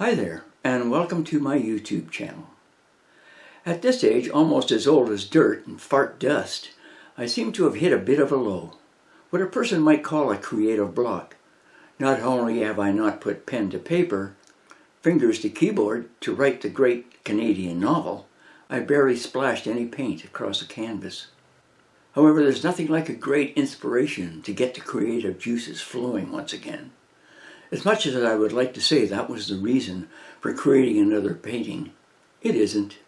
Hi there, and welcome to my YouTube channel. At this age, almost as old as dirt and fart dust, I seem to have hit a bit of a low, what a person might call a creative block. Not only have I not put pen to paper, fingers to keyboard to write the great Canadian novel, I barely splashed any paint across a canvas. However, there's nothing like a great inspiration to get the creative juices flowing once again. As much as I would like to say that was the reason for creating another painting, it isn't.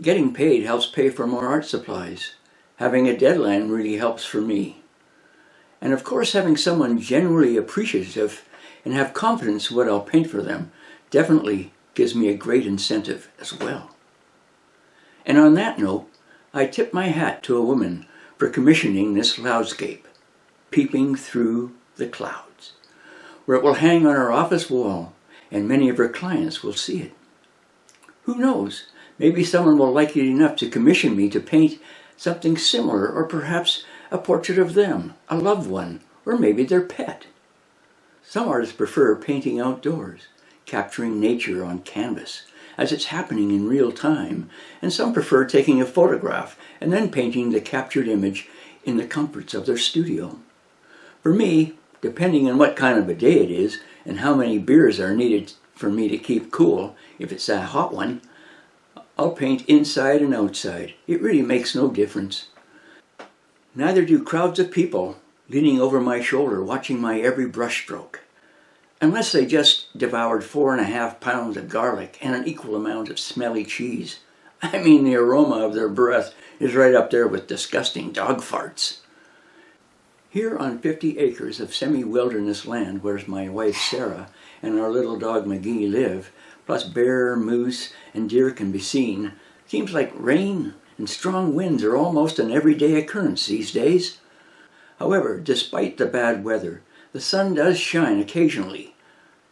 Getting paid helps pay for more art supplies. Having a deadline really helps for me. And of course, having someone genuinely appreciative and have confidence in what I'll paint for them definitely gives me a great incentive as well. And on that note, I tip my hat to a woman for commissioning this cloudscape, peeping through the clouds, where it will hang on her office wall and many of her clients will see it. Who knows, maybe someone will like it enough to commission me to paint something similar, or perhaps a portrait of them, a loved one, or maybe their pet. Some artists prefer painting outdoors, capturing nature on canvas as it's happening in real time, and some prefer taking a photograph and then painting the captured image in the comforts of their studio. For me, depending on what kind of a day it is and how many beers are needed for me to keep cool, if it's a hot one, I'll paint inside and outside. It really makes no difference. Neither do crowds of people leaning over my shoulder watching my every brushstroke. Unless they just devoured 4.5 pounds of garlic and an equal amount of smelly cheese. I mean, the aroma of their breath is right up there with disgusting dog farts. Here on 50 acres of semi-wilderness land where my wife Sarah and our little dog McGee live, plus bear, moose, and deer can be seen, seems like rain and strong winds are almost an everyday occurrence these days. However, despite the bad weather, the sun does shine occasionally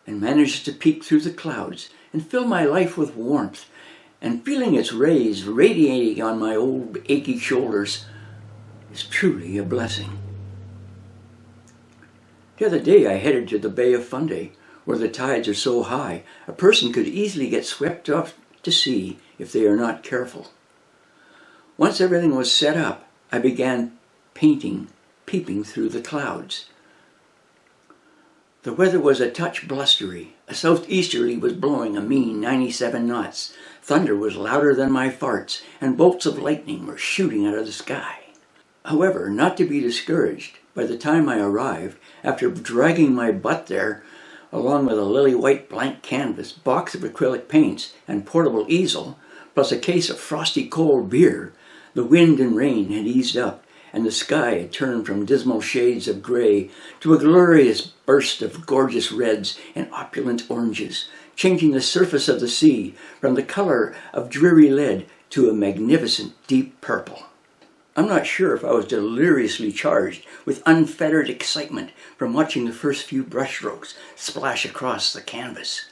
and manages to peek through the clouds and fill my life with warmth, and feeling its rays radiating on my old achy shoulders is truly a blessing. The other day I headed to the Bay of Fundy, where the tides are so high a person could easily get swept off to sea if they are not careful. Once everything was set up, I began painting, peeping through the clouds. The weather was a touch blustery. A southeasterly was blowing a mean 97 knots. Thunder was louder than my farts, and bolts of lightning were shooting out of the sky. However, not to be discouraged, by the time I arrived, after dragging my butt there, along with a lily-white blank canvas, box of acrylic paints, and portable easel, plus a case of frosty cold beer, the wind and rain had eased up, and the sky had turned from dismal shades of gray to a glorious burst of gorgeous reds and opulent oranges, changing the surface of the sea from the color of dreary lead to a magnificent deep purple. I'm not sure if I was deliriously charged with unfettered excitement from watching the first few brushstrokes splash across the canvas,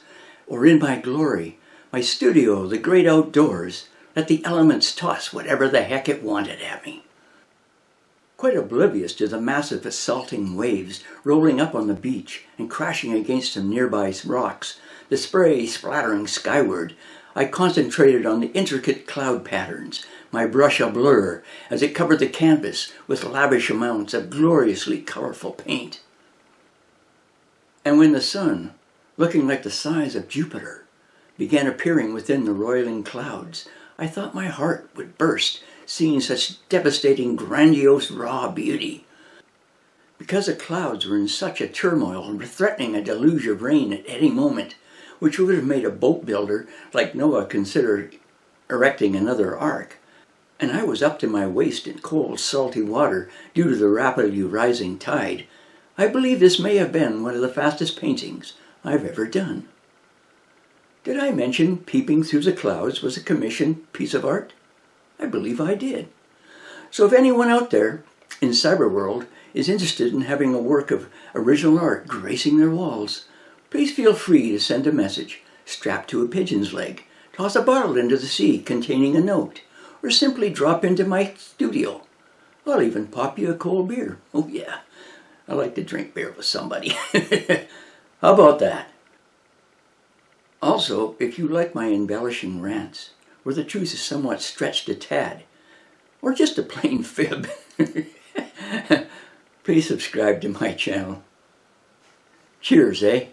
or in my glory, my studio, the great outdoors, let the elements toss whatever the heck it wanted at me. Quite oblivious to the massive assaulting waves rolling up on the beach and crashing against some nearby rocks, the spray splattering skyward, I concentrated on the intricate cloud patterns, my brush a blur as it covered the canvas with lavish amounts of gloriously colorful paint. And when the sun, looking like the size of Jupiter, began appearing within the roiling clouds, I thought my heart would burst, seeing such devastating, grandiose, raw beauty. Because the clouds were in such a turmoil and were threatening a deluge of rain at any moment, which would have made a boat builder like Noah consider erecting another ark, and I was up to my waist in cold, salty water due to the rapidly rising tide, I believe this may have been one of the fastest paintings I've ever done. Did I mention peeping through the clouds was a commissioned piece of art? I believe I did. So if anyone out there in cyberworld is interested in having a work of original art gracing their walls, please feel free to send a message strapped to a pigeon's leg, toss a bottle into the sea containing a note, or simply drop into my studio. I'll even pop you a cold beer. Oh yeah, I like to drink beer with somebody. How about that? Also, if you like my embellishing rants, where the truth is somewhat stretched a tad, or just a plain fib, please subscribe to my channel. Cheers, eh?